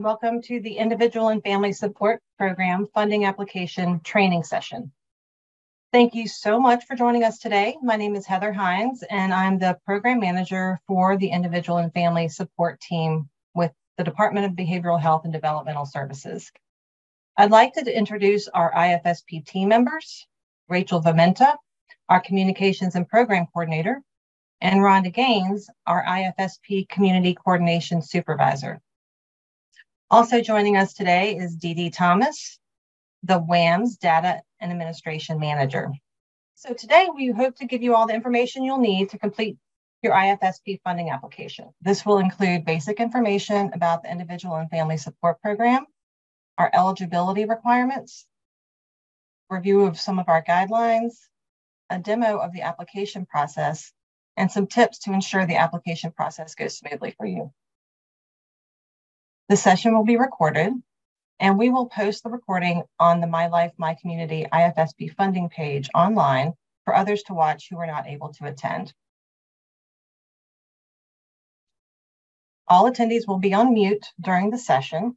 Welcome to the Individual and Family Support Program Funding Application Training Session. Thank you so much for joining us today. My name is Heather Hines, and I'm the Program Manager for the Individual and Family Support Team with the Department of Behavioral Health and Developmental Services. I'd like to introduce our IFSP team members, Rachel Vamenta, our Communications and Program Coordinator, and Rhonda Gaines, our IFSP Community Coordination Supervisor. Also joining us today is Dee Dee Thomas, the WAMS Data and Administration Manager. So today we hope to give you all the information you'll need to complete your IFSP funding application. This will include basic information about the Individual and Family Support Program, our eligibility requirements, review of some of our guidelines, a demo of the application process, and some tips to ensure the application process goes smoothly for you. The session will be recorded, and we will post the recording on the My Life, My Community IFSP funding page online for others to watch who are not able to attend. All attendees will be on mute during the session.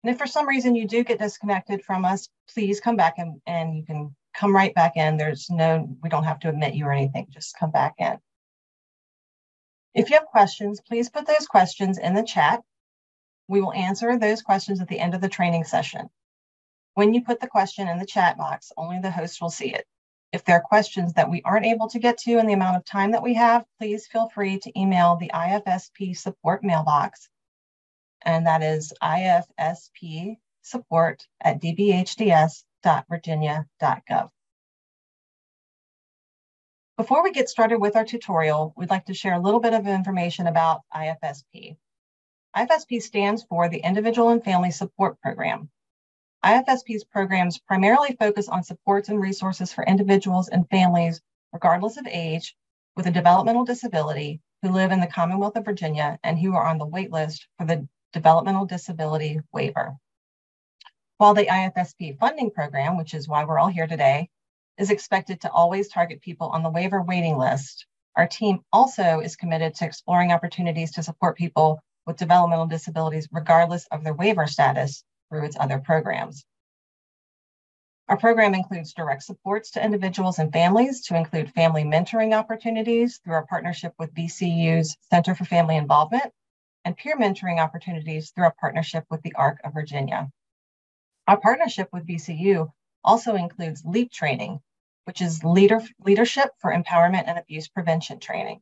And if for some reason you do get disconnected from us, please come back and you can come right back in. We don't have to admit you or anything, just come back in. If you have questions, please put those questions in the chat. We will answer those questions at the end of the training session. When you put the question in the chat box, only the host will see it. If there are questions that we aren't able to get to in the amount of time that we have, please feel free to email the IFSP support mailbox, and that is ifspsupport@dbhds.virginia.gov. Before we get started with our tutorial, we'd like to share a little bit of information about IFSP. IFSP stands for the Individual and Family Support Program. IFSP's programs primarily focus on supports and resources for individuals and families, regardless of age, with a developmental disability who live in the Commonwealth of Virginia and who are on the wait list for the Developmental Disability Waiver. While the IFSP funding program, which is why we're all here today, is expected to always target people on the waiver waiting list, our team also is committed to exploring opportunities to support people with developmental disabilities regardless of their waiver status through its other programs. Our program includes direct supports to individuals and families to include family mentoring opportunities through our partnership with VCU's Center for Family Involvement and peer mentoring opportunities through our partnership with the ARC of Virginia. Our partnership with VCU also includes LEAP training, which is Leadership for Empowerment and Abuse Prevention training.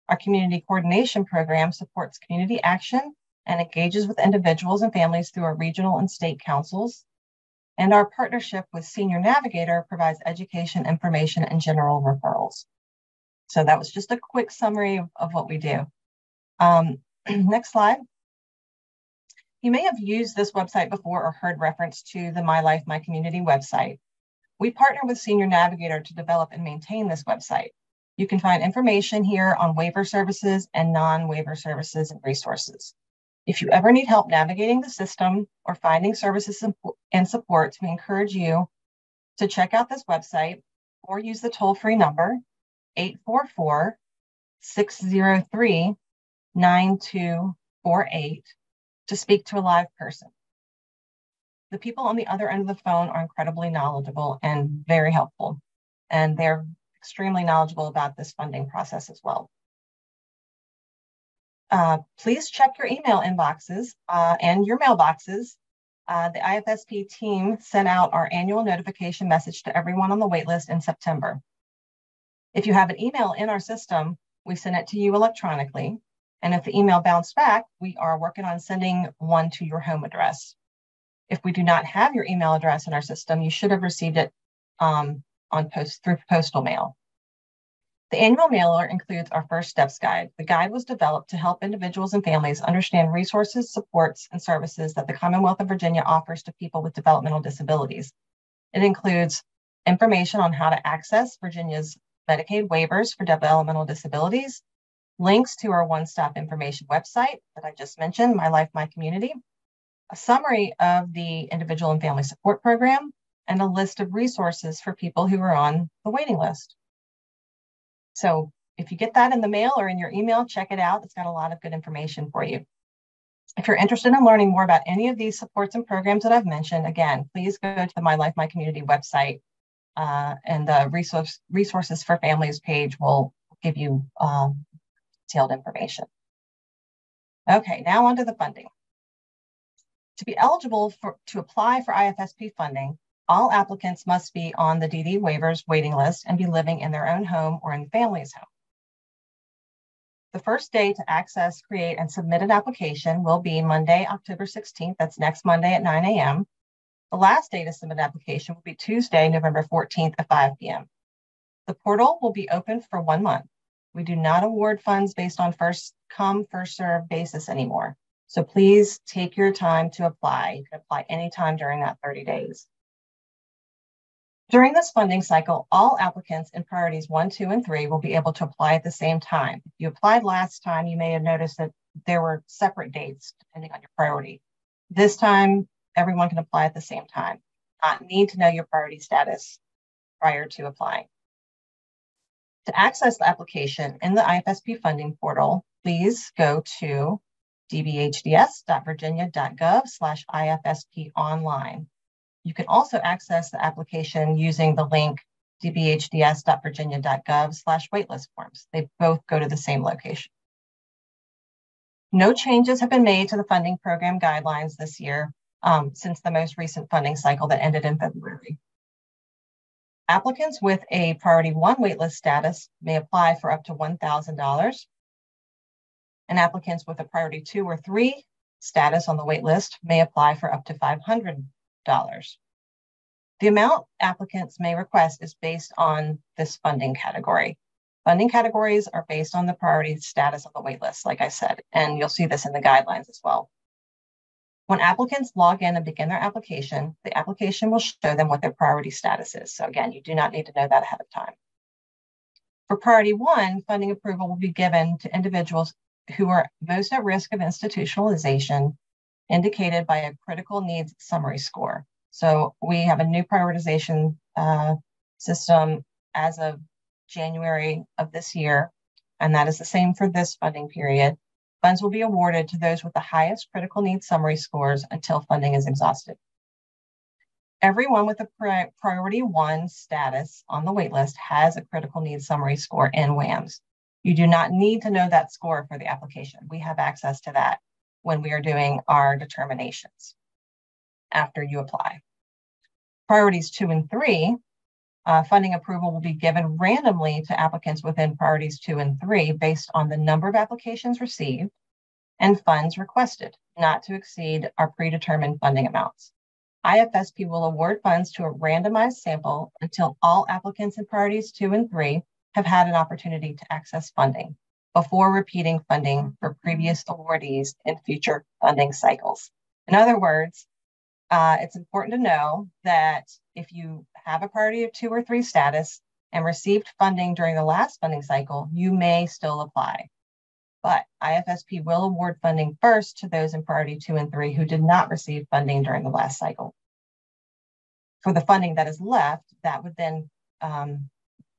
Our community coordination program supports community action and engages with individuals and families through our regional and state councils. And our partnership with Senior Navigator provides education, information, and general referrals. So that was just a quick summary of what we do. Next slide. You may have used this website before or heard reference to the My Life, My Community website. We partner with Senior Navigator to develop and maintain this website. You can find information here on waiver services and non-waiver services and resources. If you ever need help navigating the system or finding services and supports, we encourage you to check out this website or use the toll-free number 844-603-9248 to speak to a live person. The people on the other end of the phone are incredibly knowledgeable and very helpful, and they're extremely knowledgeable about this funding process as well. Please check your email inboxes and your mailboxes. The IFSP team sent out our annual notification message to everyone on the waitlist in September. If you have an email in our system, we send it to you electronically. And if the email bounced back, we are working on sending one to your home address. If we do not have your email address in our system, you should have received it through postal mail. The annual mailer includes our First Steps Guide. The guide was developed to help individuals and families understand resources, supports, and services that the Commonwealth of Virginia offers to people with developmental disabilities. It includes information on how to access Virginia's Medicaid waivers for developmental disabilities, links to our one-stop information website that I just mentioned, My Life, My Community, a summary of the Individual and Family Support Program, and a list of resources for people who are on the waiting list. So if you get that in the mail or in your email, check it out. It's got a lot of good information for you. If you're interested in learning more about any of these supports and programs that I've mentioned, again, please go to the My Life, My Community website, and the resources for families page will give you detailed information. Okay, now onto the funding. To be eligible to apply for IFSP funding, all applicants must be on the DD waivers waiting list and be living in their own home or in family's home. The first day to access, create, and submit an application will be Monday, October 16th. That's next Monday at 9 a.m. The last day to submit an application will be Tuesday, November 14th at 5 p.m. The portal will be open for 1 month. We do not award funds based on first come, first served basis anymore. So please take your time to apply. You can apply anytime during that 30 days. During this funding cycle, all applicants in priorities 1, 2, and 3 will be able to apply at the same time. If you applied last time, you may have noticed that there were separate dates depending on your priority. This time, everyone can apply at the same time. Not need to know your priority status prior to applying. To access the application in the IFSP funding portal, please go to dbhds.virginia.gov/IFSP online. You can also access the application using the link dbhds.virginia.gov/waitlist forms. They both go to the same location. No changes have been made to the funding program guidelines this year since the most recent funding cycle that ended in February. Applicants with a Priority 1 waitlist status may apply for up to $1,000, and applicants with a Priority 2 or 3 status on the waitlist may apply for up to $500. The amount applicants may request is based on this funding category. Funding categories are based on the priority status on the waitlist, like I said, and you'll see this in the guidelines as well. When applicants log in and begin their application, the application will show them what their priority status is. So again, you do not need to know that ahead of time. For Priority 1, funding approval will be given to individuals who are most at risk of institutionalization, indicated by a critical needs summary score. So we have a new prioritization system as of January of this year, and that is the same for this funding period. Funds will be awarded to those with the highest critical needs summary scores until funding is exhausted. Everyone with a Priority 1 status on the waitlist has a critical needs summary score in WAMS. You do not need to know that score for the application. We have access to that when we are doing our determinations after you apply. Priorities 2 and 3, funding approval will be given randomly to applicants within priorities 2 and 3 based on the number of applications received and funds requested, not to exceed our predetermined funding amounts. IFSP will award funds to a randomized sample until all applicants in priorities 2 and 3 have had an opportunity to access funding before repeating funding for previous awardees in future funding cycles. In other words, it's important to know that if you have a priority of 2 or 3 status and received funding during the last funding cycle, you may still apply. But IFSP will award funding first to those in priority 2 and 3 who did not receive funding during the last cycle. For the funding that is left, that would then,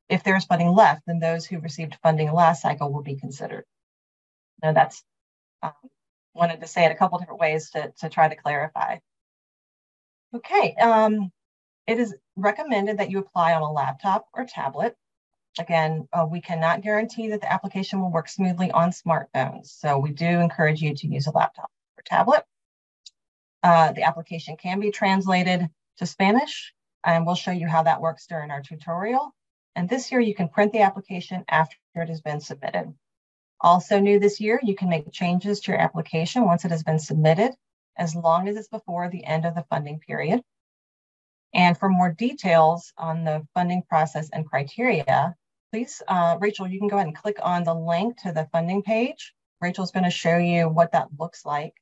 if there's funding left, then those who received funding last cycle will be considered. Now that's, wanted to say it a couple different ways to try to clarify. Okay, it is recommended that you apply on a laptop or tablet. Again, we cannot guarantee that the application will work smoothly on smartphones, so we do encourage you to use a laptop or tablet. The application can be translated to Spanish, and we'll show you how that works during our tutorial. And this year, you can print the application after it has been submitted. Also new this year, you can make changes to your application once it has been submitted, as long as it's before the end of the funding period. And for more details on the funding process and criteria, please, Rachel, you can go ahead and click on the link to the funding page. Rachel's going to show you what that looks like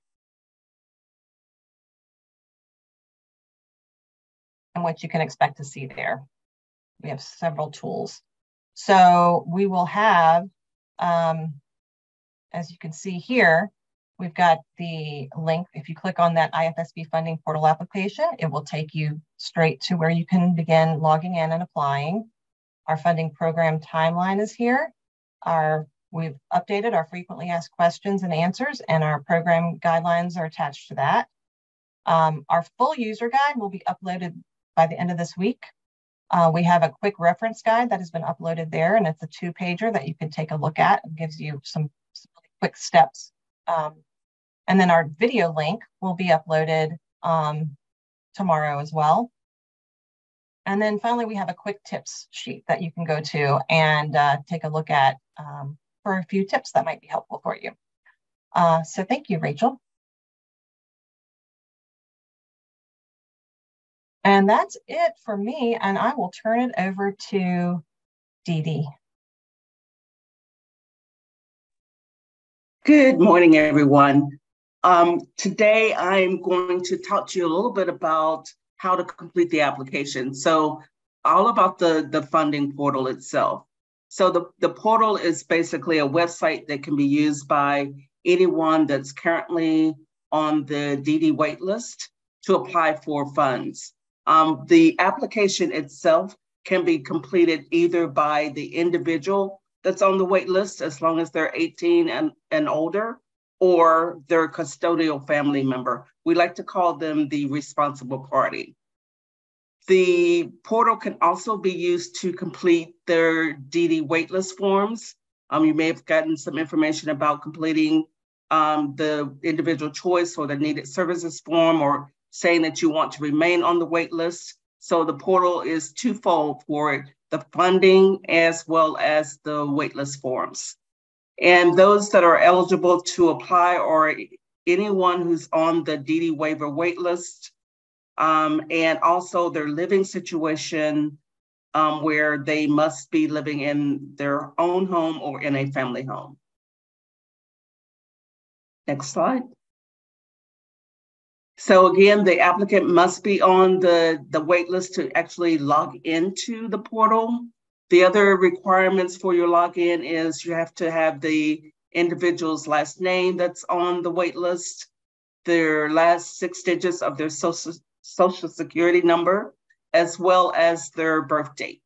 and what you can expect to see there. We have several tools. So we will have, as you can see here, we've got the link. If you click on that IFSP funding portal application, it will take you straight to where you can begin logging in and applying. Our funding program timeline is here. Our We've updated our frequently asked questions and answers, and our program guidelines are attached to that. Our full user guide will be uploaded by the end of this week. We have a quick reference guide that has been uploaded there, and it's a 2-pager that you can take a look at. It gives you some quick steps. And then our video link will be uploaded tomorrow as well. And then finally, we have a quick tips sheet that you can go to and take a look at for a few tips that might be helpful for you. So thank you, Rachel. And that's it for me, and I will turn it over to Dee Dee. Good morning, everyone. Today, I'm going to talk to you a little bit about how to complete the application. So all about the funding portal itself. So the portal is basically a website that can be used by anyone that's currently on the DD waitlist to apply for funds. The application itself can be completed either by the individual that's on the wait list, as long as they're 18 and older, or their custodial family member. We like to call them the responsible party. The portal can also be used to complete their DD waitlist forms. You may have gotten some information about completing the individual choice or the needed services form, or saying that you want to remain on the wait list. So the portal is twofold for the funding as well as the waitlist forms. And those that are eligible to apply are anyone who's on the DD waiver waitlist, and also their living situation where they must be living in their own home or in a family home. Next slide. So again, the applicant must be on the wait list to actually log into the portal. The other requirements for your login is you have to have the individual's last name that's on the wait list, their last 6 digits of their social security number, as well as their birth date.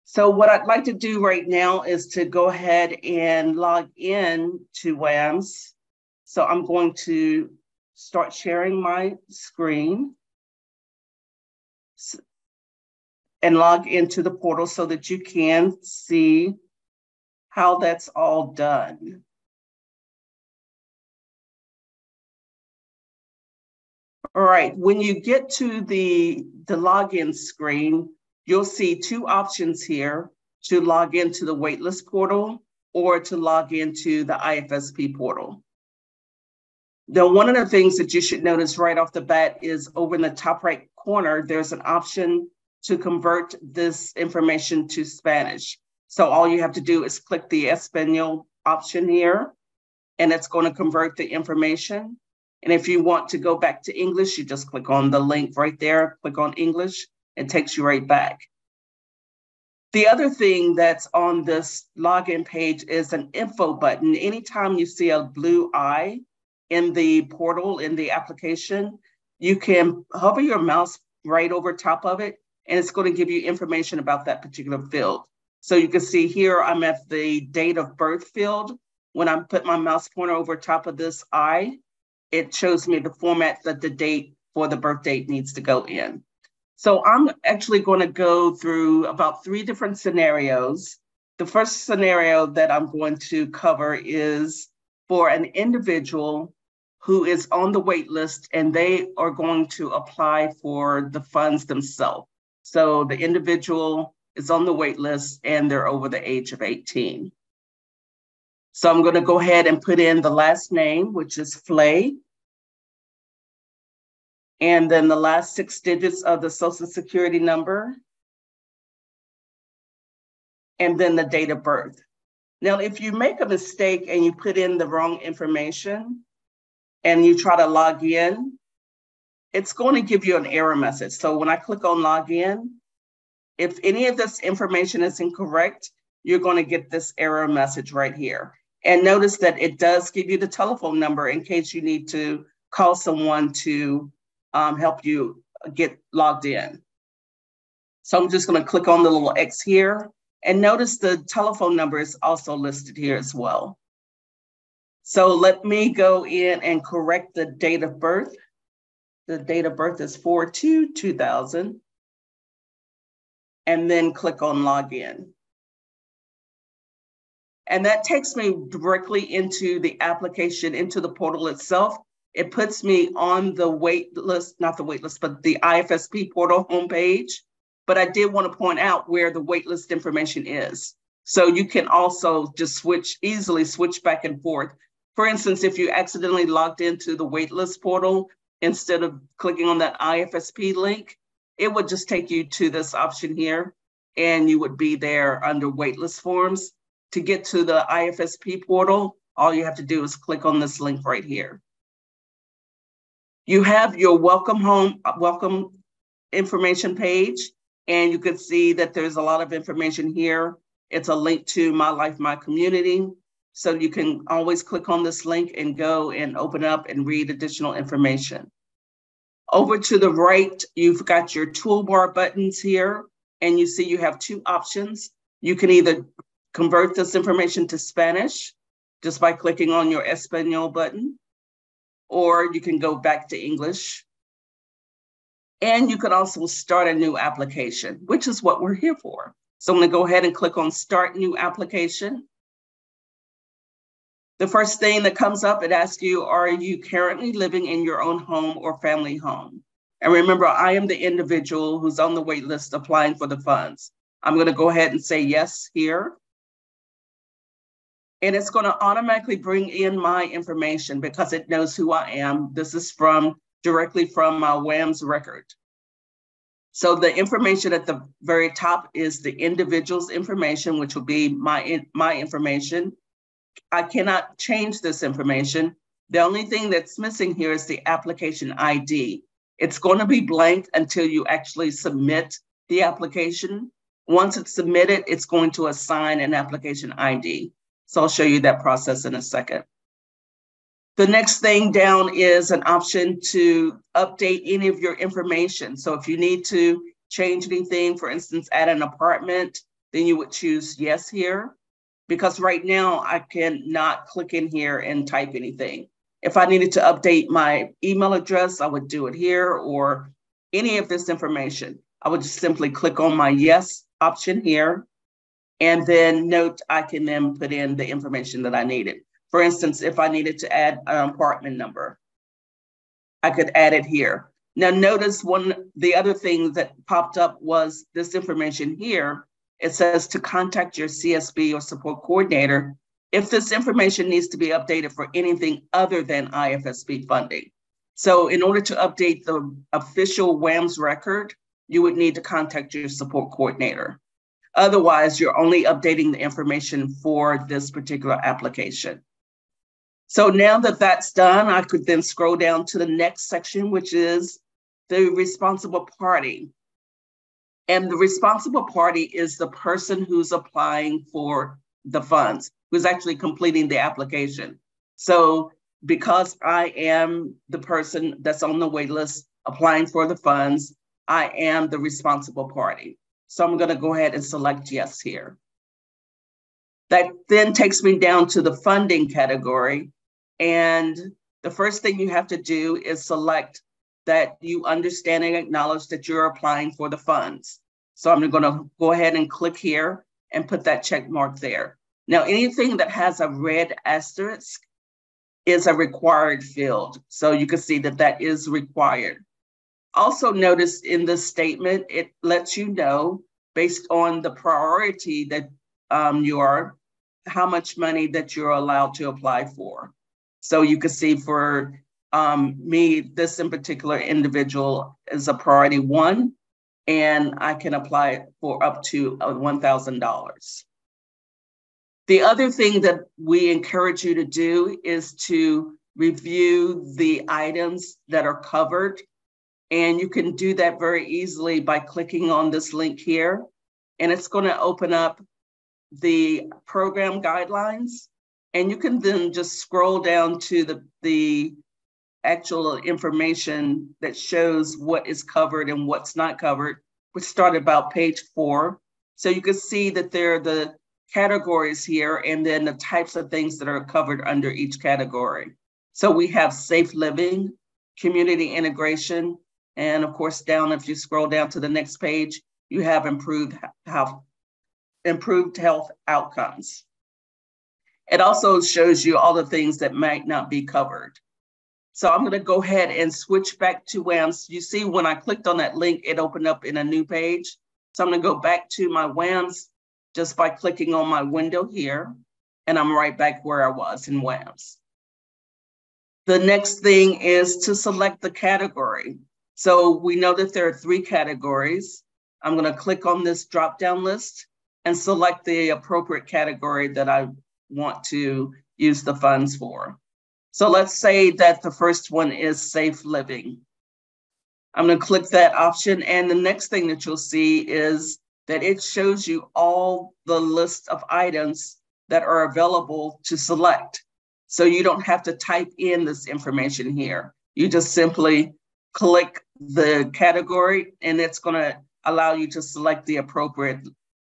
So what I'd like to do right now is to go ahead and log in to WAMS. So I'm going to start sharing my screen and log into the portal so that you can see how that's all done. All right, when you get to the login screen, you'll see 2 options here to log into the waitlist portal or to log into the IFSP portal. Now, one of the things that you should notice right off the bat is over in the top right corner, there's an option to convert this information to Spanish. So all you have to do is click the Espanol option here, and it's going to convert the information. And if you want to go back to English, you just click on the link right there, click on English, it takes you right back. The other thing that's on this login page is an info button. Anytime you see a blue eye in the portal, in the application, you can hover your mouse right over top of it, and it's going to give you information about that particular field. So you can see here, I'm at the date of birth field. When I put my mouse pointer over top of this eye, it shows me the format that the date for the birth date needs to go in. So I'm actually going to go through about 3 different scenarios. The first scenario that I'm going to cover is for an individual who is on the wait list and they are going to apply for the funds themselves. So the individual is on the wait list and they're over the age of 18. So I'm going to go ahead and put in the last name, which is Flay, and then the last 6 digits of the social security number, and then the date of birth. Now, if you make a mistake and you put in the wrong information and you try to log in, it's going to give you an error message. So when I click on login, if any of this information is incorrect, you're going to get this error message right here. And notice that it does give you the telephone number in case you need to call someone to help you get logged in. So I'm just going to click on the little X here, And notice the telephone number is also listed here as well. So let me go in and correct the date of birth. The date of birth is 4/2/2000. And then click on login. And that takes me directly into the application, into the portal itself. It puts me on the wait list, not the wait list, but the IFSP portal homepage. But I did want to point out where the waitlist information is. So you can also just easily switch back and forth. For instance, if you accidentally logged into the waitlist portal, instead of clicking on that IFSP link, it would just take you to this option here, and you would be there under waitlist forms. To get to the IFSP portal, all you have to do is click on this link right here. You have your welcome information page, and you can see that there's a lot of information here. It's a link to My Life, My Community. So you can always click on this link and go and open up and read additional information. Over to the right, you've got your toolbar buttons here, and you see you have two options. You can either convert this information to Spanish just by clicking on your Espanol button, or you can go back to English. And you can also start a new application, which is what we're here for. So I'm gonna go ahead and click on Start New Application. The first thing that comes up, it asks you, are you currently living in your own home or family home? And remember, I am the individual who's on the wait list applying for the funds. I'm gonna go ahead and say yes here. And it's gonna automatically bring in my information because it knows who I am. This is directly from my WAMS record. So the information at the very top is the individual's information, which will be my information. I cannot change this information. The only thing that's missing here is the application ID. It's going to be blank until you actually submit the application. Once it's submitted, it's going to assign an application ID. So I'll show you that process in a second. The next thing down is an option to update any of your information. So if you need to change anything, for instance, add an apartment, then you would choose yes here. Because right now I cannot click in here and type anything. If I needed to update my email address, I would do it here, or any of this information. I would just simply click on my yes option here, and then note I can then put in the information that I needed. For instance, if I needed to add an apartment number, I could add it here. Now notice the other thing that popped up was this information here. It says to contact your CSB or support coordinator if this information needs to be updated for anything other than IFSP funding. So in order to update the official WAMS record, you would need to contact your support coordinator. Otherwise, you're only updating the information for this particular application. So now that that's done, I could then scroll down to the next section, which is the responsible party. And the responsible party is the person who's applying for the funds, who's actually completing the application. So because I am the person that's on the wait list applying for the funds, I am the responsible party. So I'm gonna go ahead and select yes here. That then takes me down to the funding category. And the first thing you have to do is select that you understand and acknowledge that you're applying for the funds. So I'm gonna go ahead and click here and put that check mark there. Now, anything that has a red asterisk is a required field. So you can see that that is required. Also notice in this statement, it lets you know based on the priority that you are, how much money that you're allowed to apply for. So you can see for me, this in particular individual is a priority 1, and I can apply for up to $1,000. The other thing that we encourage you to do is to review the items that are covered. And you can do that very easily by clicking on this link here. And it's going to open up the program guidelines. And you can then just scroll down to the actual information that shows what is covered and what's not covered. We start about page 4. So you can see that there are the categories here and then the types of things that are covered under each category. So we have safe living, community integration, and of course, down, if you scroll down to the next page, you have improved health outcomes. It also shows you all the things that might not be covered. So I'm gonna go ahead and switch back to WAMS. You see when I clicked on that link, it opened up in a new page. So I'm gonna go back to my WAMS just by clicking on my window here, and I'm right back where I was in WAMS. The next thing is to select the category. So we know that there are 3 categories. I'm gonna click on this drop-down list and select the appropriate category that I want to use the funds for. So let's say that the first one is safe living. I'm gonna click that option, and the next thing that you'll see is that it shows you all the list of items that are available to select. So you don't have to type in this information here. You just simply click the category and it's gonna allow you to select the appropriate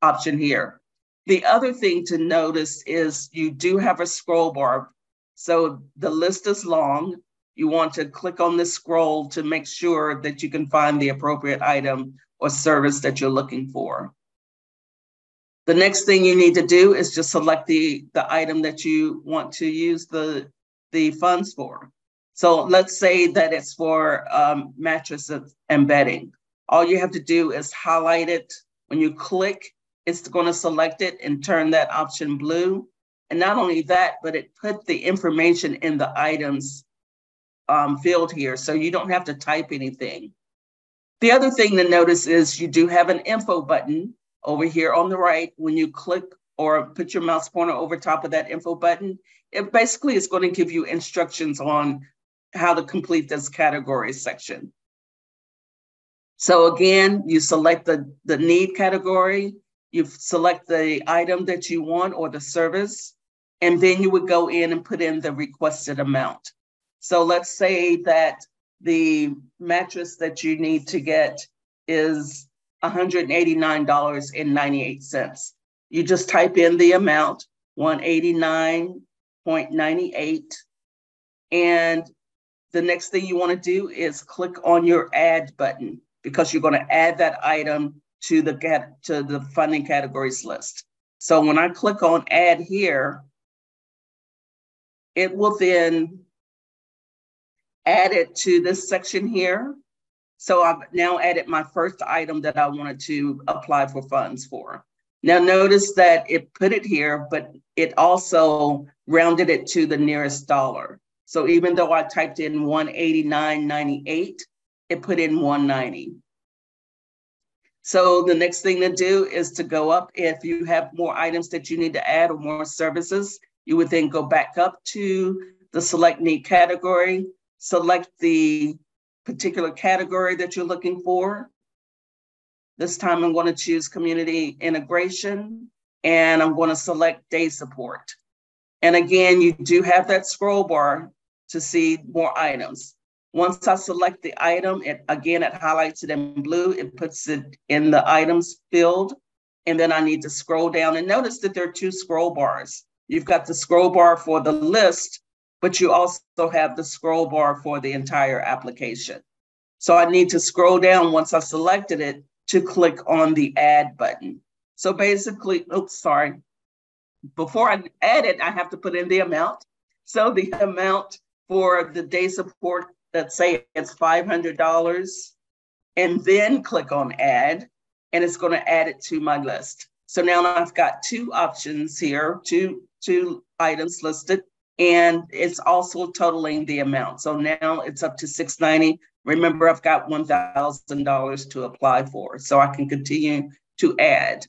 option here. The other thing to notice is you do have a scroll bar. So the list is long. You want to click on this scroll to make sure that you can find the appropriate item or service that you're looking for. The next thing you need to do is just select the item that you want to use the funds for. So let's say that it's for mattresses and bedding. All you have to do is highlight it. When you click, it's going to select it and turn that option blue. And not only that, but it put the information in the items field here, so you don't have to type anything. The other thing to notice is you do have an info button over here on the right. When you click or put your mouse pointer over top of that info button, it basically is going to give you instructions on how to complete this category section. So again, you select the need category, you select the item that you want or the service, and then you would go in and put in the requested amount. So let's say that the mattress that you need to get is $189.98. You just type in the amount, 189.98, and the next thing you want to do is click on your add button, because you're going to add that item to the funding categories list. So when I click on add here, it will then add it to this section here. So I've now added my first item that I wanted to apply for funds for. Now notice that it put it here, but it also rounded it to the nearest dollar. So even though I typed in 189.98, it put in 190. So the next thing to do is to go up. If you have more items that you need to add or more services, you would then go back up to the select need category, select the particular category that you're looking for. This time I'm going to choose community integration, and I'm going to select day support. And again, you do have that scroll bar to see more items. Once I select the item, it highlights it in blue, it puts it in the items field, and then I need to scroll down and notice that there are 2 scroll bars. You've got the scroll bar for the list, but you also have the scroll bar for the entire application. So I need to scroll down once I selected it to click on the add button. So basically, before I add it, I have to put in the amount. So the amount for the day support, let's say it's $500, and then click on add, and it's going to add it to my list. So now I've got 2 options here, two items listed, and it's also totaling the amount. So now it's up to $690. Remember, I've got $1,000 to apply for, so I can continue to add.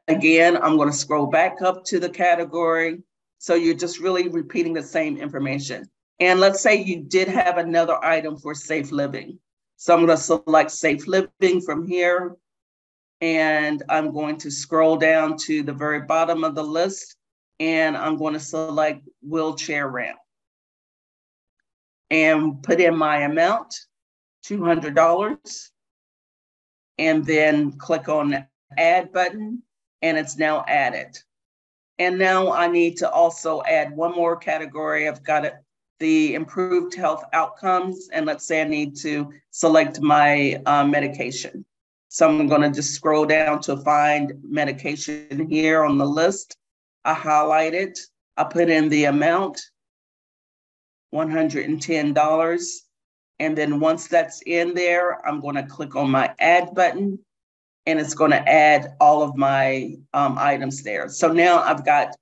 Again, I'm going to scroll back up to the category. So you're just really repeating the same information. And let's say you did have another item for safe living. So I'm going to select safe living from here. And I'm going to scroll down to the very bottom of the list. And I'm going to select wheelchair ramp. And put in my amount, $200. And then click on add button, and it's now added. And now I need to also add one more category. I've got it, the improved health outcomes. And let's say I need to select my medication. So I'm going to just scroll down to find medication here on the list. I highlight it. I put in the amount, $110. And then once that's in there, I'm going to click on my add button, and it's going to add all of my items there. So now I've got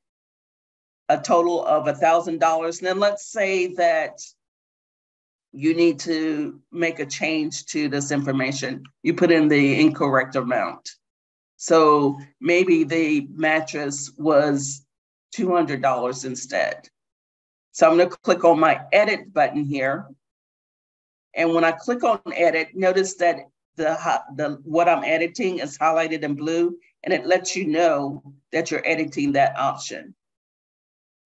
a total of $1,000. And then let's say that you need to make a change to this information. You put in the incorrect amount. So maybe the mattress was $200 instead. So I'm going to click on my edit button here. And when I click on edit, notice that what I'm editing is highlighted in blue, and it lets you know that you're editing that option.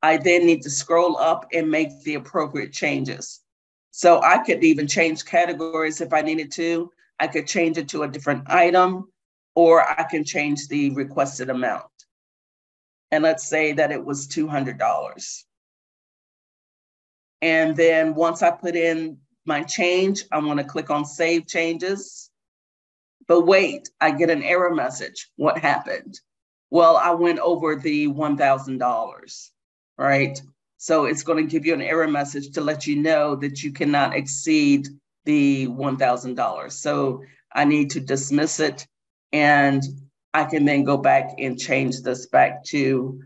I then need to scroll up and make the appropriate changes. So I could even change categories if I needed to. I could change it to a different item, or I can change the requested amount. And let's say that it was $200. And then once I put in my change, I'm going to click on Save Changes. But wait, I get an error message. What happened? Well, I went over the $1,000, right? So it's going to give you an error message to let you know that you cannot exceed the $1,000. So I need to dismiss it, and I can then go back and change this back to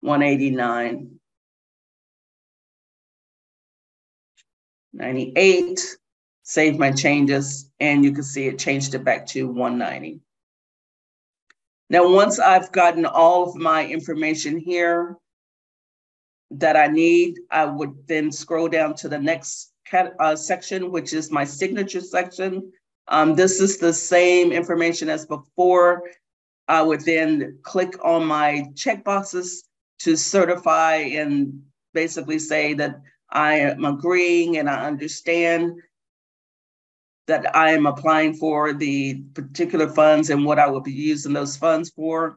$189.98, save my changes, and you can see it changed it back to $190. Now, once I've gotten all of my information here that I need, I would then scroll down to the next section, which is my signature section. This is the same information as before. I would then click on my checkboxes to certify and basically say that I am agreeing and I understand that I am applying for the particular funds and what I will be using those funds for.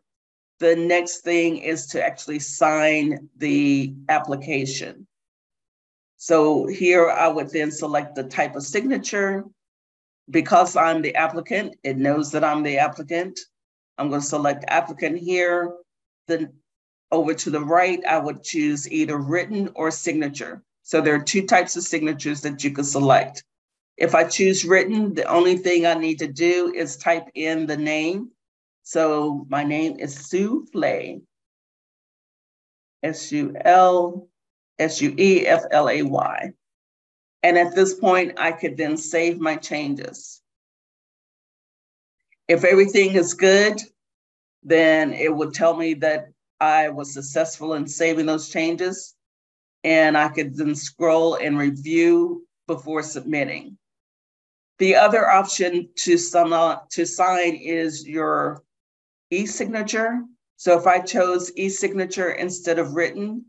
The next thing is to actually sign the application. So here I would then select the type of signature. Because I'm the applicant, it knows that I'm the applicant. I'm going to select applicant here. Then over to the right, I would choose either written or signature. So there are two types of signatures that you can select. If I choose written, the only thing I need to do is type in the name. So my name is Sueflay, Sueflay. And at this point, I could then save my changes. If everything is good, then it would tell me that I was successful in saving those changes. And I could then scroll and review before submitting. The other option to sign is your e-signature. So if I chose e-signature instead of written,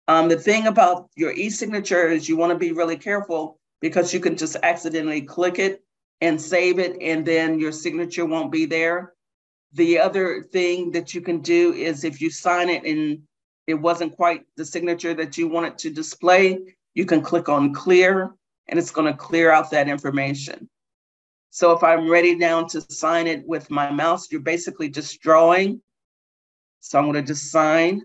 the thing about your e-signature is you want to be really careful because you can just accidentally click it and save it, and then your signature won't be there. The other thing that you can do is if you sign it and it wasn't quite the signature that you want it to display, you can click on clear, and it's going to clear out that information. So if I'm ready now to sign it with my mouse, you're basically just drawing. So I'm going to just sign.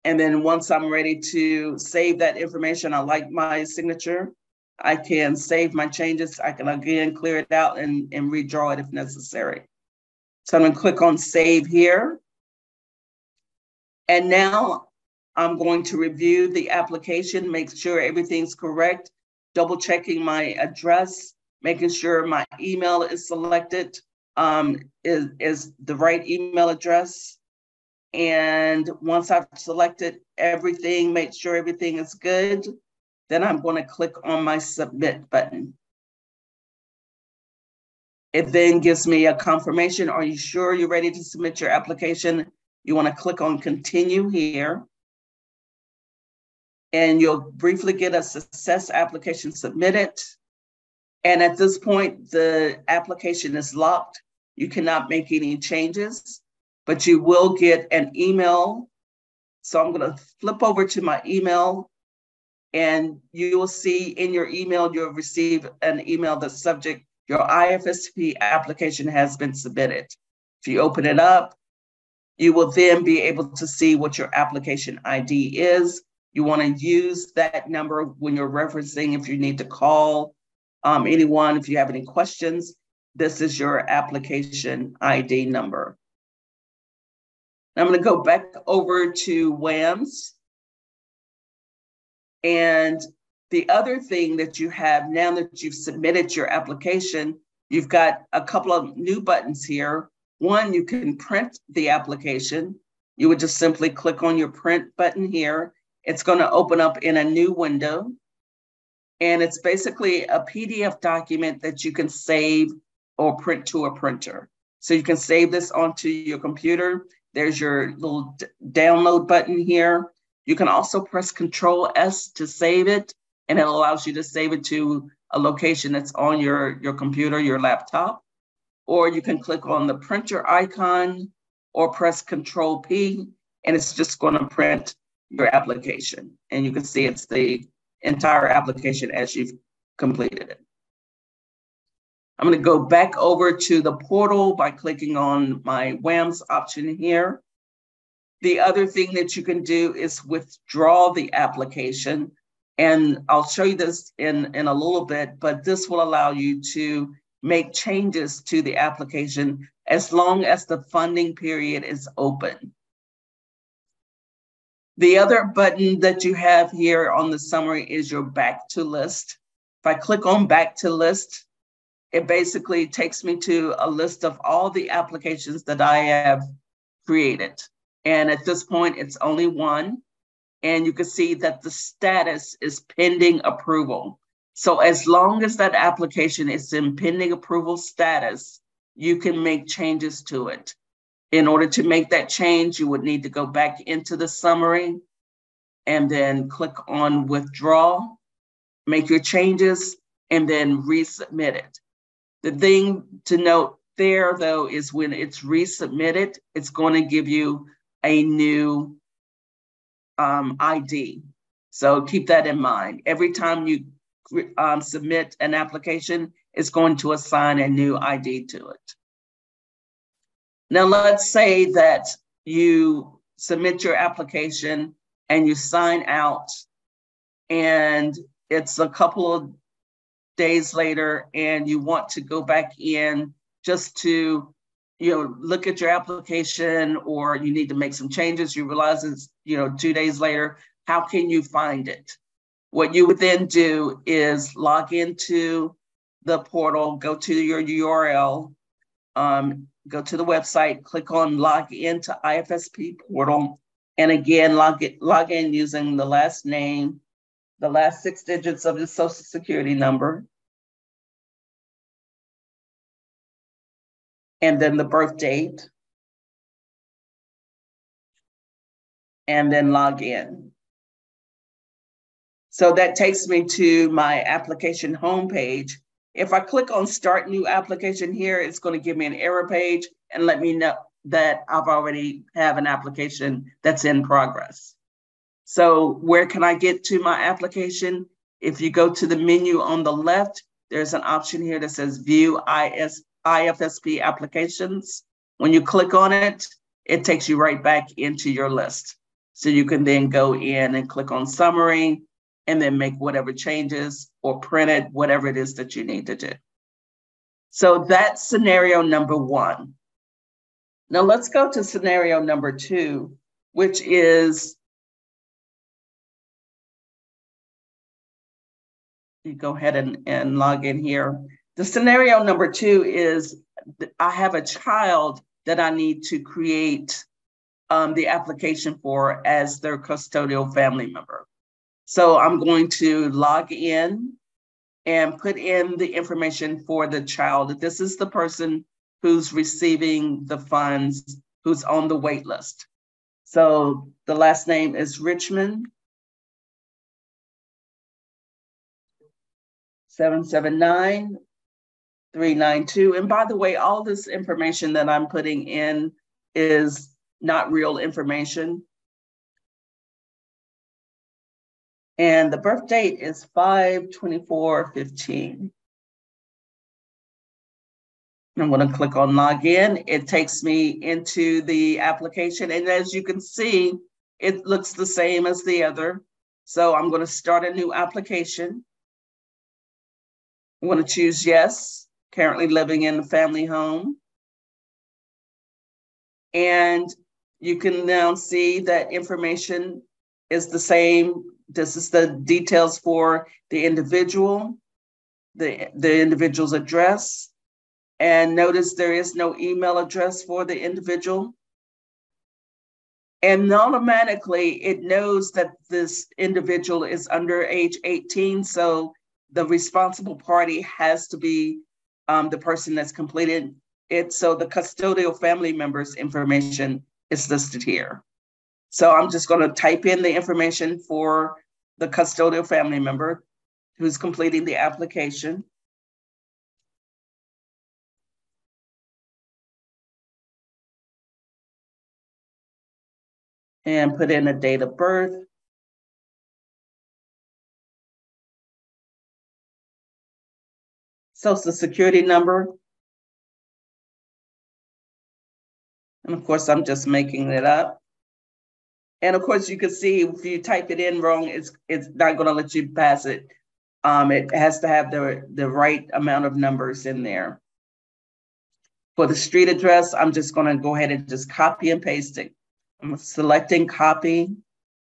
And then once I'm ready to save that information, I like my signature, I can save my changes. I can again clear it out and redraw it if necessary. So I'm going to click on save here. And now I'm going to review the application, make sure everything's correct, double checking my address, making sure my email is selected, is the right email address. And once I've selected everything, make sure everything is good, then I'm going to click on my submit button. It then gives me a confirmation. Are you sure you're ready to submit your application? You want to click on continue here. and you'll briefly get a success application submitted. And at this point, the application is locked. You cannot make any changes, but you will get an email. So I'm going to flip over to my email, and you will see in your email, you'll receive an email that's subject, your IFSP application has been submitted. If you open it up, you will then be able to see what your application ID is. You want to use that number when you're referencing, if you need to call anyone, if you have any questions. This is your application ID number. I'm going to go back over to WAMS. And the other thing that you have now that you've submitted your application, you've got a couple of new buttons here. One, you can print the application. You would just simply click on your print button here. It's going to open up in a new window. And it's basically a PDF document that you can save or print to a printer. So you can save this onto your computer. There's your little download button here. You can also press Control S to save it, and it allows you to save it to a location that's on your computer, your laptop. Or you can click on the printer icon or press Control P, and it's just going to print your application. And you can see it's the entire application as you've completed it. I'm going to go back over to the portal by clicking on my WAMS option here. The other thing that you can do is withdraw the application. And I'll show you this in a little bit, but this will allow you to make changes to the application as long as the funding period is open. The other button that you have here on the summary is your back to list. If I click on back to list, it basically takes me to a list of all the applications that I have created. And at this point, it's only one. And you can see that the status is pending approval. So as long as that application is in pending approval status, you can make changes to it. In order to make that change, you would need to go back into the summary and then click on withdraw, make your changes, and then resubmit it. The thing to note there, though, is when it's resubmitted, it's going to give you a new ID. So keep that in mind. Every time you submit an application, it's going to assign a new ID to it. Now, let's say that you submit your application and you sign out, and it's a couple of days later, and you want to go back in just to look at your application, or you need to make some changes. You realize it's 2 days later. How can you find it? What you would then do is log into the portal, go to your URL, go to the website, click on log into IFSP portal, and again, log in using the last name, the last 6 digits of the Social Security number, and then the birth date, and then log in. So that takes me to my application homepage. If I click on Start New Application here, it's going to give me an error page and let me know that I've already have an application that's in progress. So where can I get to my application? If you go to the menu on the left, there's an option here that says View IFSP Applications. When you click on it, it takes you right back into your list. So you can then go in and click on Summary and then make whatever changes or print it, whatever it is that you need to do. So that's scenario number 1. Now let's go to scenario number 2, which is, you go ahead and log in here. The scenario number 2 is I have a child that I need to create the application for as their custodial family member. So I'm going to log in and put in the information for the child. This is the person who's receiving the funds, who's on the wait list. So the last name is Richmond. 779-392. And by the way, all this information that I'm putting in is not real information. And the birth date is 5/24/15. I'm going to click on login. It takes me into the application. And as you can see, it looks the same as the other. So I'm going to start a new application. I'm going to choose yes, currently living in a family home. And you can now see that information is the same. This is the details for the individual, the individual's address. And notice there is no email address for the individual. And automatically it knows that this individual is under age 18. So the responsible party has to be the person that's completed it. So the custodial family member's information is listed here. So I'm just going to type in the information for the custodial family member who's completing the application. And put in a date of birth. Social Security number. And of course, I'm just making it up. And of course, you can see if you type it in wrong, it's not going to let you pass it. It has to have the right amount of numbers in there. For the street address, I'm just going to go ahead and just copy and paste it. I'm selecting copy,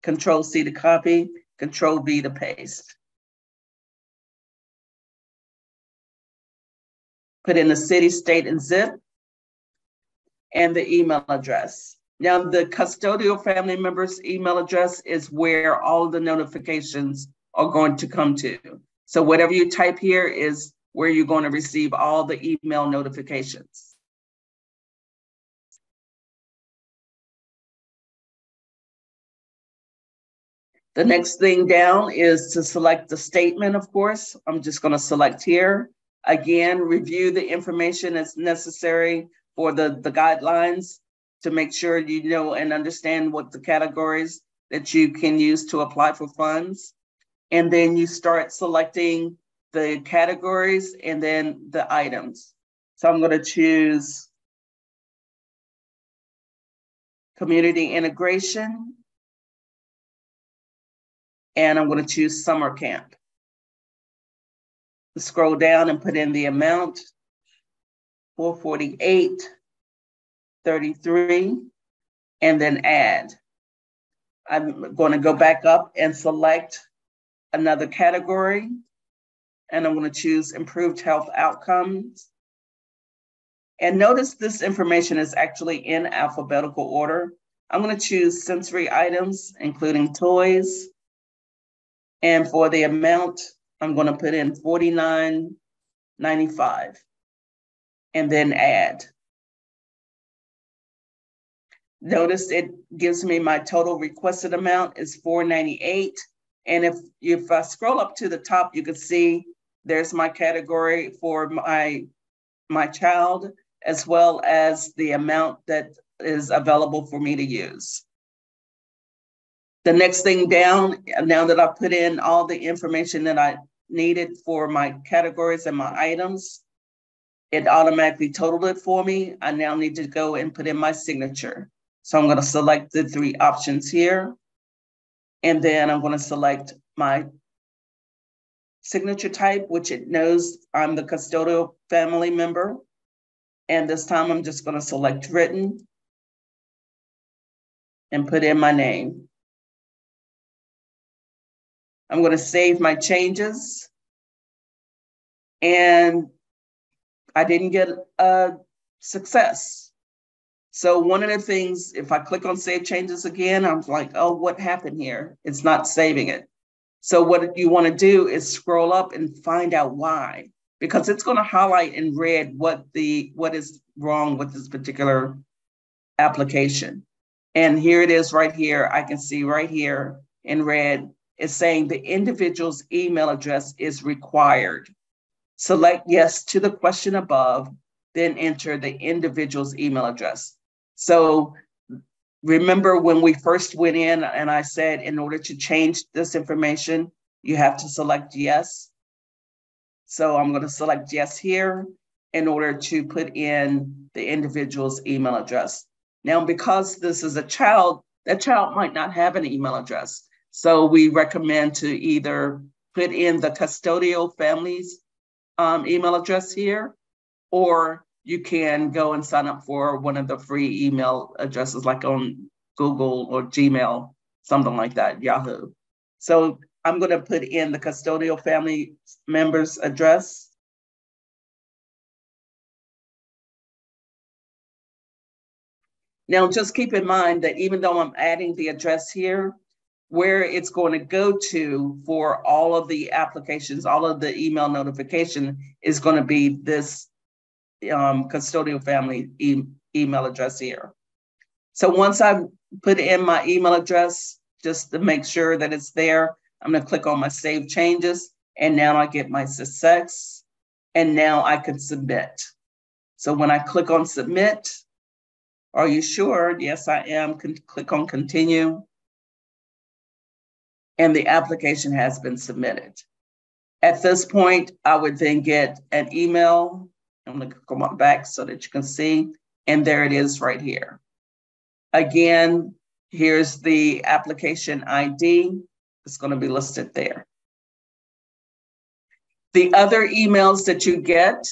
Control-C to copy, Control-V to paste. Put in the city, state, and zip, and the email address. Now, the custodial family member's email address is where all of the notifications are going to come to. So whatever you type here is where you're going to receive all the email notifications. The next thing down is to select the statement, of course. I'm just going to select here. Again, review the information that's necessary for the guidelines to make sure you know and understand what the categories that you can use to apply for funds. And then you start selecting the categories and then the items. So I'm going to choose community integration. And I'm going to choose summer camp. Scroll down and put in the amount, $448.33, and then add. I'm going to go back up and select another category, and I'm going to choose improved health outcomes. And notice this information is actually in alphabetical order. I'm going to choose sensory items, including toys. And for the amount, I'm going to put in $49.95 and then add. Notice it gives me my total requested amount is $498. And if I scroll up to the top, you can see there's my category for my child, as well as the amount that is available for me to use. The next thing down, now that I put in all the information that I needed for my categories and my items, it automatically totaled it for me. I now need to go and put in my signature. So I'm going to select the three options here. And then I'm going to select my signature type, which it knows I'm the custodial family member. And this time I'm just going to select written and put in my name. I'm going to save my changes. And I didn't get a success. So one of the things, if I click on Save Changes again, I'm like, oh, what happened here? It's not saving it. So what you want to do is scroll up and find out why, because it's going to highlight in red what is wrong with this particular application. And here it is right here. I can see right here in red, is saying the individual's email address is required. Select yes to the question above, then enter the individual's email address. So remember when we first went in and I said, in order to change this information, you have to select yes. So I'm going to select yes here in order to put in the individual's email address. Now, because this is a child, that child might not have an email address. So we recommend to either put in the custodial family's email address here, or you can go and sign up for one of the free email addresses like on Google or Gmail, something like that, Yahoo. So I'm going to put in the custodial family member's address. Now, just keep in mind that even though I'm adding the address here, where it's going to go to for all of the applications, all of the email notification is going to be this custodial family email address here. So once I've put in my email address, just to make sure that it's there, I'm going to click on my save changes, and now I get my success, and now I can submit. So when I click on submit, are you sure? Yes, I am. Click on continue, and the application has been submitted. At this point, I would then get an email. I'm going to come on back so that you can see, and there it is right here. Again, here's the application ID. It's going to be listed there. The other emails that you get,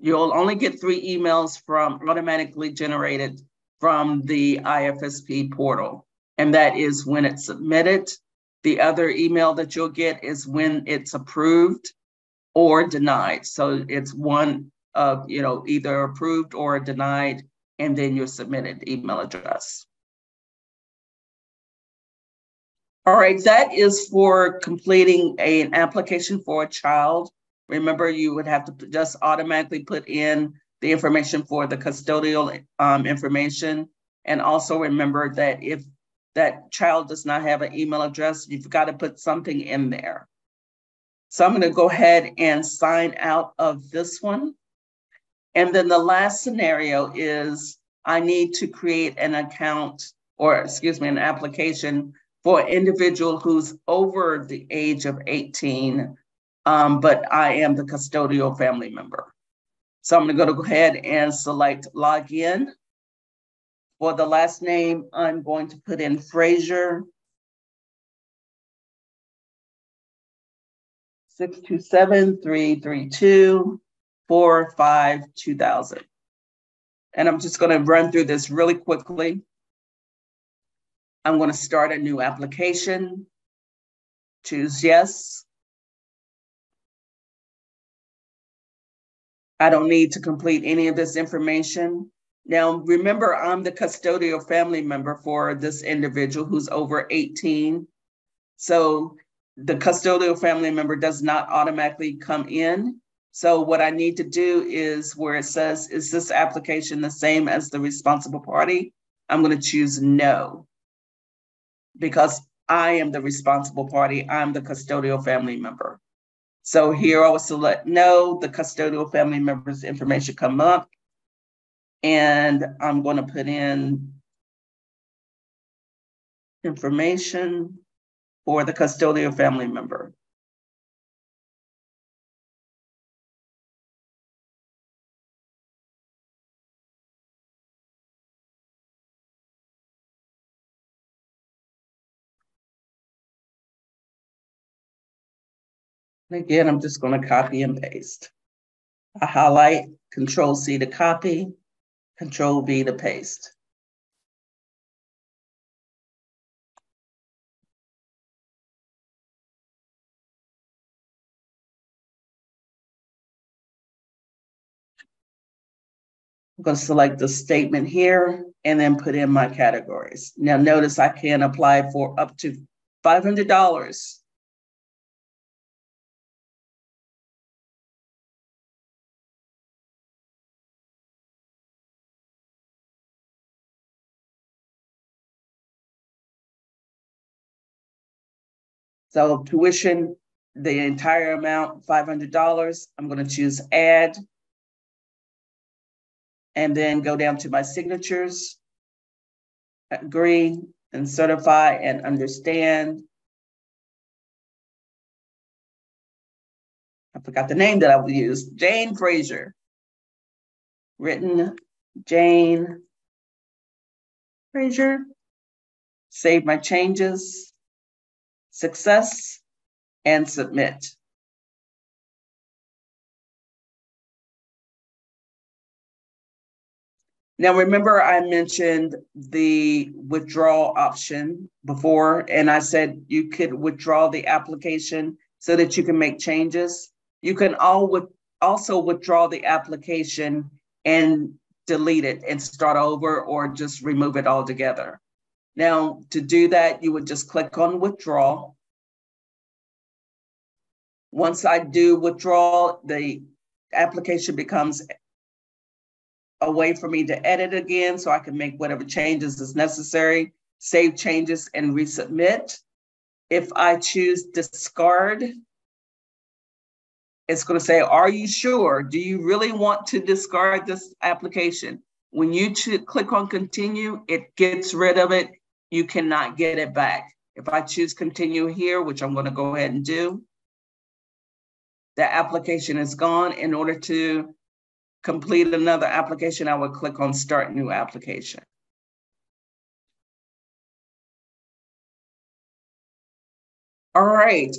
you'll only get 3 emails from automatically generated from the IFSP portal, and that is when it's submitted. The other email that you'll get is when it's approved or denied. So it's one of, either approved or denied, and then your submitted email address. All right, that is for completing an application for a child. Remember, you would have to just automatically put in the information for the custodial information. And also remember that if that child does not have an email address, you've got to put something in there. So I'm going to go ahead and sign out of this one. And then the last scenario is I need to create an account, or excuse me, an application for an individual who's over the age of 18, but I am the custodial family member. So I'm going to go ahead and select login. For the last name, I'm going to put in Frazier. 627-332-45-2000. And I'm just going to run through this really quickly. I'm going to start a new application. Choose yes. I don't need to complete any of this information. Now, remember, I'm the custodial family member for this individual who's over 18. So the custodial family member does not automatically come in. So what I need to do is where it says, is this application the same as the responsible party? I'm going to choose no, because I am the responsible party. I'm the custodial family member. So here I will select no, the custodial family member's information come up, and I'm going to put in information for the custodial family member. And again, I'm just going to copy and paste. I highlight, Control C to copy, Control V to paste. I'm going to select the statement here and then put in my categories. Now notice I can apply for up to $500. So tuition, the entire amount, $500. I'm going to choose add. And then go down to my signatures, agree and certify and understand. I forgot the name that I would use, Jane Frazier. Written, Jane Frazier. Save my changes, success, and submit. Now, remember I mentioned the withdrawal option before, and I said you could withdraw the application so that you can make changes. You can also withdraw the application and delete it and start over or just remove it altogether. Now, to do that, you would just click on withdraw. Once I do withdraw, the application becomes a way for me to edit again so I can make whatever changes is necessary, save changes and resubmit. If I choose discard, it's going to say, are you sure? Do you really want to discard this application? When you click on continue, it gets rid of it. You cannot get it back. If I choose continue here, which I'm going to go ahead and do, the application is gone. In order to complete another application, I would click on start new application. All right.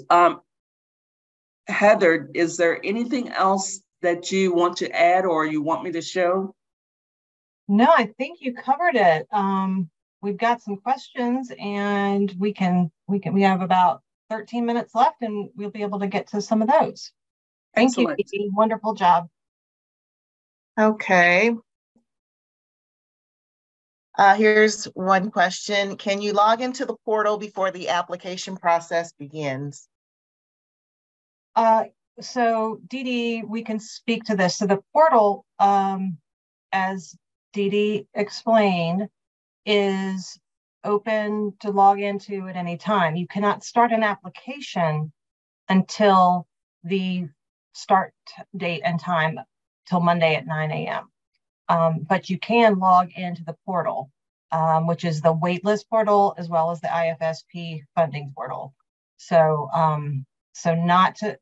Heather, is there anything else that you want to add or you want me to show? No, I think you covered it. We've got some questions and we have about 13 minutes left and we'll be able to get to some of those. Thank Excellent. you, Dee. Wonderful job. Okay. Here's one question. Can you log into the portal before the application process begins? So Dee Dee, we can speak to this. So the portal, as Dee Dee explained, is open to log into at any time. You cannot start an application until the start date and time till Monday at 9 a.m. But you can log into the portal, which is the waitlist portal as well as the IFSP funding portal. So, so not to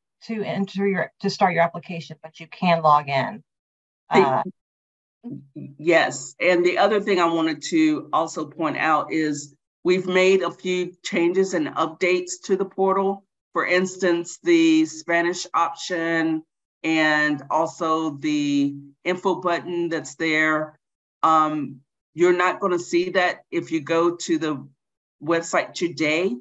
start your application, but you can log in. Yes, and the other thing I wanted to also point out is we've made a few changes and updates to the portal. For instance, the Spanish option and also the info button that's there. You're not going to see that if you go to the website today.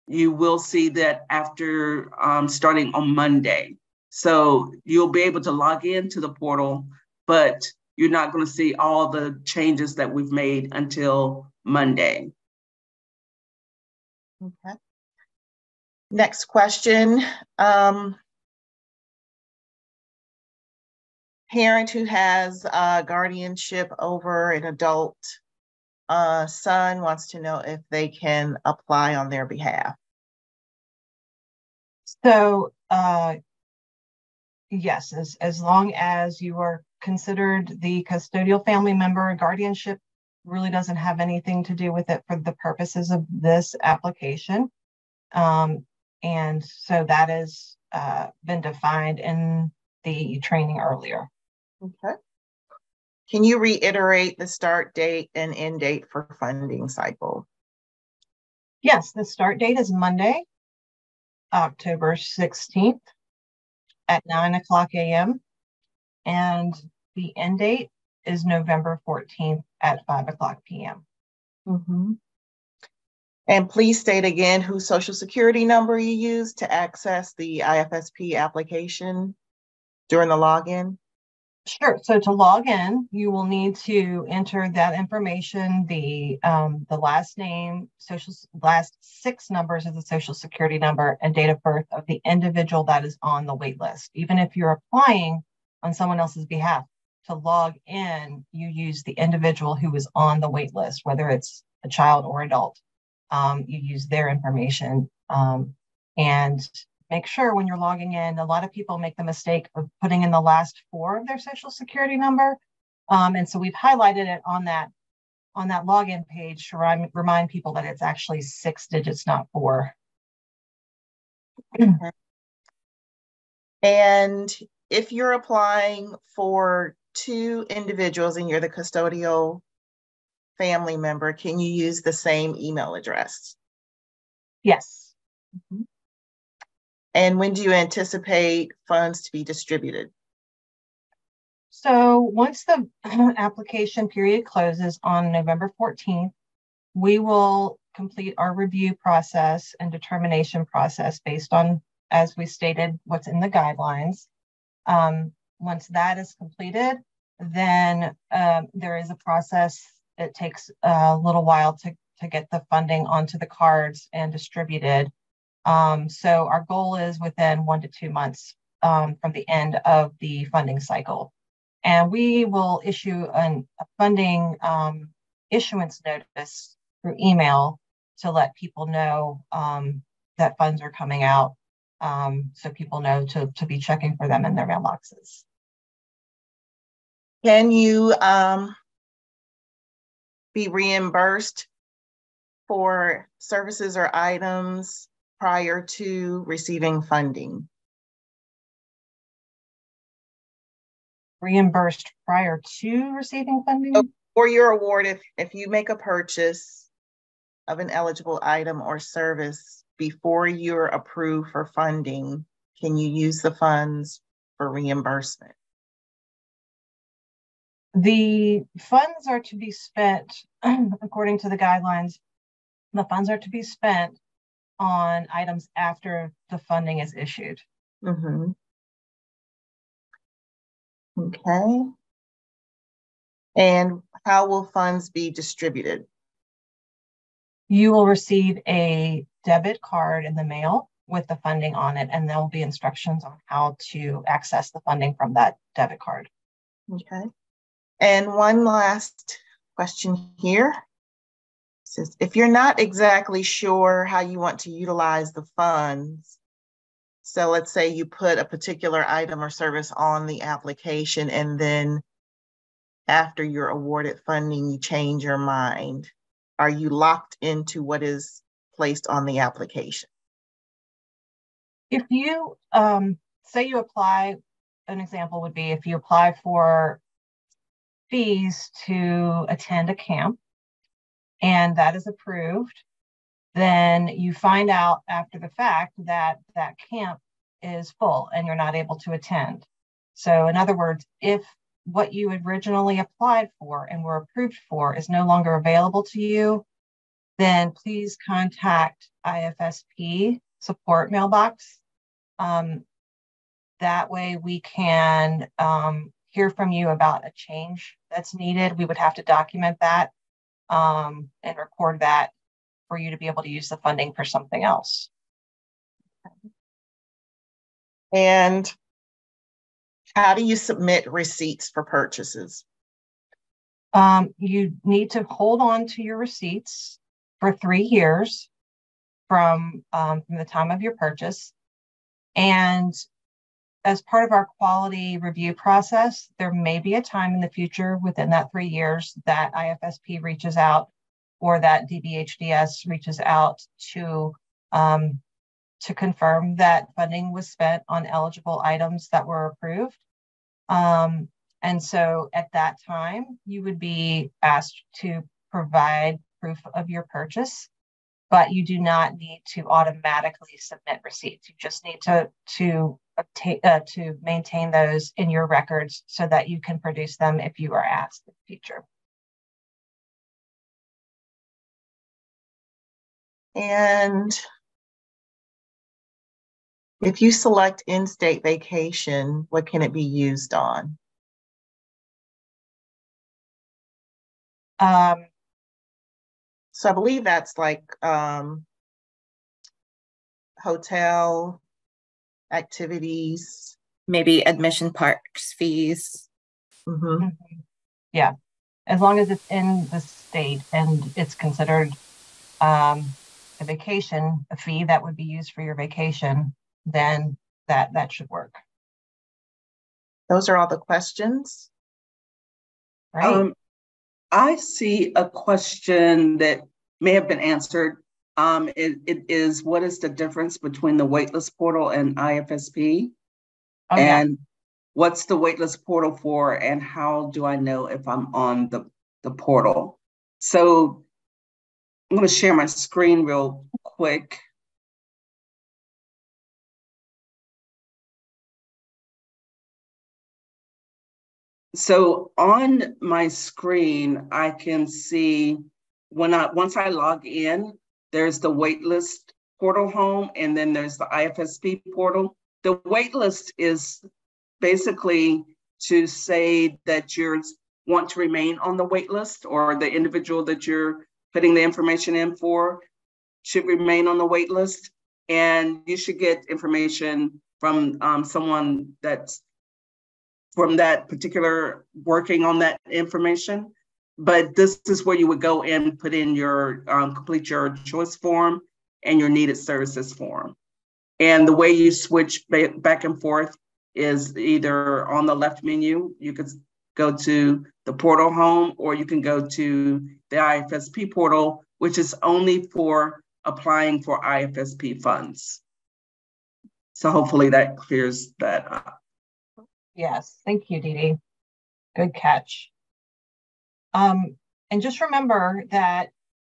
You will see that after starting on Monday. So you'll be able to log into the portal, but you're not going to see all the changes that we've made until Monday. Okay. Next question. Parent who has guardianship over an adult son wants to know if they can apply on their behalf. So yes, as long as you are considered the custodial family member, guardianship really doesn't have anything to do with it for the purposes of this application. And so that has been defined in the training earlier. Okay. Can you reiterate the start date and end date for funding cycle? Yes, the start date is Monday, October 16th at 9 a.m. And the end date is November 14th at 5 p.m. Mm-hmm. And please state again whose Social Security number you use to access the IFSP application during the login. Sure. So to log in, you will need to enter that information, the last name, last 6 numbers of the Social Security number, and date of birth of the individual that is on the wait list. Even if you're applying on someone else's behalf, to log in, you use the individual who is on the wait list, whether it's a child or adult. You use their information And make sure when you're logging in, a lot of people make the mistake of putting in the last 4 of their social security number. And so we've highlighted it on that login page to remind people that it's actually 6 digits, not 4. And if you're applying for 2 individuals and you're the custodial family member, can you use the same email address? Yes. Mm-hmm. And when do you anticipate funds to be distributed? So once the application period closes on November 14th, we will complete our review process and determination process based on, as we stated, what's in the guidelines. Once that is completed, then there is a process. It takes a little while to get the funding onto the cards and distributed. So our goal is within 1 to 2 months from the end of the funding cycle. And we will issue a funding issuance notice through email to let people know that funds are coming out, so people know to be checking for them in their mailboxes. Can you be reimbursed for services or items prior to receiving funding? Reimbursed prior to receiving funding? Or your award, if you make a purchase of an eligible item or service before you're approved for funding, can you use the funds for reimbursement? The funds are to be spent, according to the guidelines, the funds are to be spent on items after the funding is issued. Mm-hmm. Okay. And how will funds be distributed? You will receive a debit card in the mail with the funding on it, and there will be instructions on how to access the funding from that debit card. Okay. And one last question here. It says, if you're not exactly sure how you want to utilize the funds, so let's say you put a particular item or service on the application and then after you're awarded funding, you change your mind. Are you locked into what is placed on the application? If you say you apply, an example would be if you apply for fees to attend a camp and that is approved, then you find out after the fact that that camp is full and you're not able to attend. So in other words, if what you originally applied for and were approved for is no longer available to you, then please contact IFSP support mailbox. That way we can hear from you about a change that's needed. We would have to document that and record that for you to be able to use the funding for something else. And how do you submit receipts for purchases? You need to hold on to your receipts for 3 years from the time of your purchase. And as part of our quality review process, there may be a time in the future within that 3 years that IFSP reaches out or that DBHDS reaches out to confirm that funding was spent on eligible items that were approved. And so at that time, you would be asked to provide proof of your purchase, but you do not need to automatically submit receipts. You just need to maintain those in your records so that you can produce them if you are asked in the future. And if you select in-state vacation, what can it be used on? So I believe that's like hotel activities. Maybe admission parks fees. Mm-hmm. Yeah, as long as it's in the state and it's considered a vacation, a fee that would be used for your vacation, then that should work. Those are all the questions. Right. I see a question that may have been answered. It is, what is the difference between the waitlist portal and IFSP? Oh, and yeah. what's the waitlist portal for, and how do I know if I'm on the portal? So I'm going to share my screen real quick. So on my screen, I can see once I log in, there's the waitlist portal home, and then there's the IFSP portal. The waitlist is basically to say that you want to remain on the waitlist, or the individual that you're putting the information in for should remain on the waitlist, and you should get information from someone that's from that particular working on that information. But this is where you would go and put in your complete your choice form and your needed services form. And the way you switch back and forth is either on the left menu, you could go to the portal home, or you can go to the IFSP portal, which is only for applying for IFSP funds. So hopefully that clears that up. Yes, thank you, Dee Dee. Good catch. And just remember that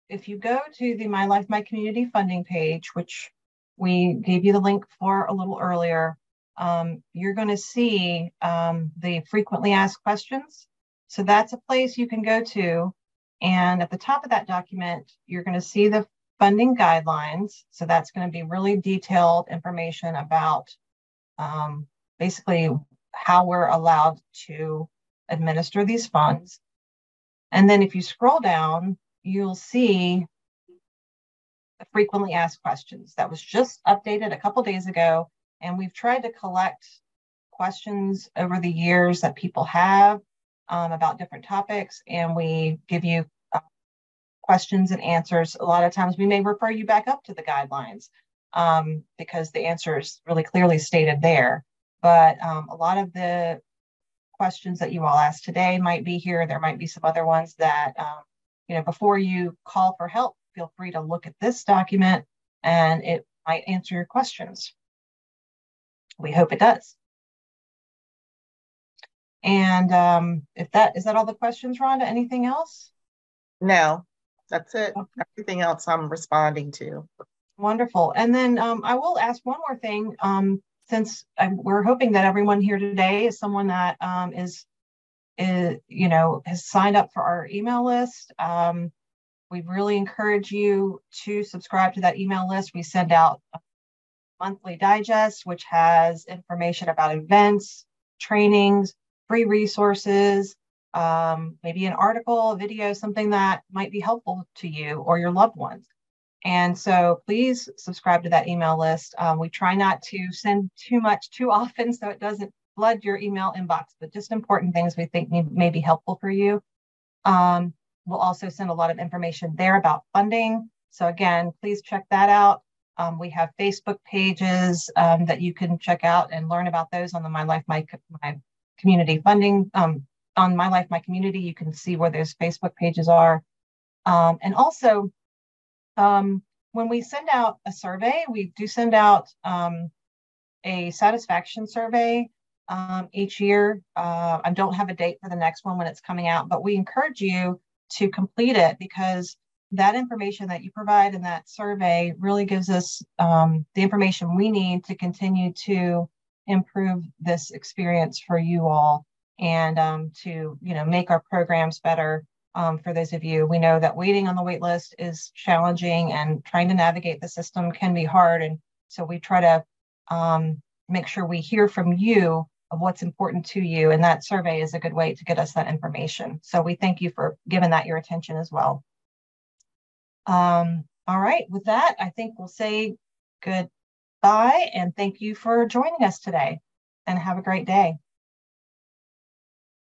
if you go to the My Life, My Community funding page, which we gave you the link for a little earlier, you're going to see the frequently asked questions. So that's a place you can go to. And at the top of that document, you're going to see the funding guidelines. So that's going to be really detailed information about basically how we're allowed to administer these funds. And then if you scroll down, you'll see the frequently asked questions. That was just updated a couple days ago. And we've tried to collect questions over the years that people have about different topics. And we give you questions and answers. A lot of times we may refer you back up to the guidelines because the answer is really clearly stated there. But a lot of the questions that you all asked today might be here. There might be some other ones that, before you call for help, feel free to look at this document and it might answer your questions. We hope it does. And is that all the questions, Rhonda? Anything else? No, that's it. Okay. Everything else I'm responding to. Wonderful. And then I will ask one more thing. Since we're hoping that everyone here today is someone that has signed up for our email list. We really encourage you to subscribe to that email list. We send out a monthly digest, which has information about events, trainings, free resources, maybe an article, a video, something that might be helpful to you or your loved ones. And so please subscribe to that email list. We try not to send too much too often so it doesn't flood your email inbox, but just important things we think may be helpful for you. We'll also send a lot of information there about funding. So again, please check that out. We have Facebook pages that you can check out and learn about those on the My Life, My Community funding. On My Life, My Community, you can see where those Facebook pages are. And also, when we send out a survey, we do send out a satisfaction survey each year. I don't have a date for the next one when it's coming out, but we encourage you to complete it because that information that you provide in that survey really gives us the information we need to continue to improve this experience for you all and to make our programs better. For those of you, we know that waiting on the wait list is challenging and trying to navigate the system can be hard. And so we try to make sure we hear from you of what's important to you. And that survey is a good way to get us that information. So we thank you for giving that your attention as well. All right, with that, I think we'll say goodbye and thank you for joining us today and have a great day.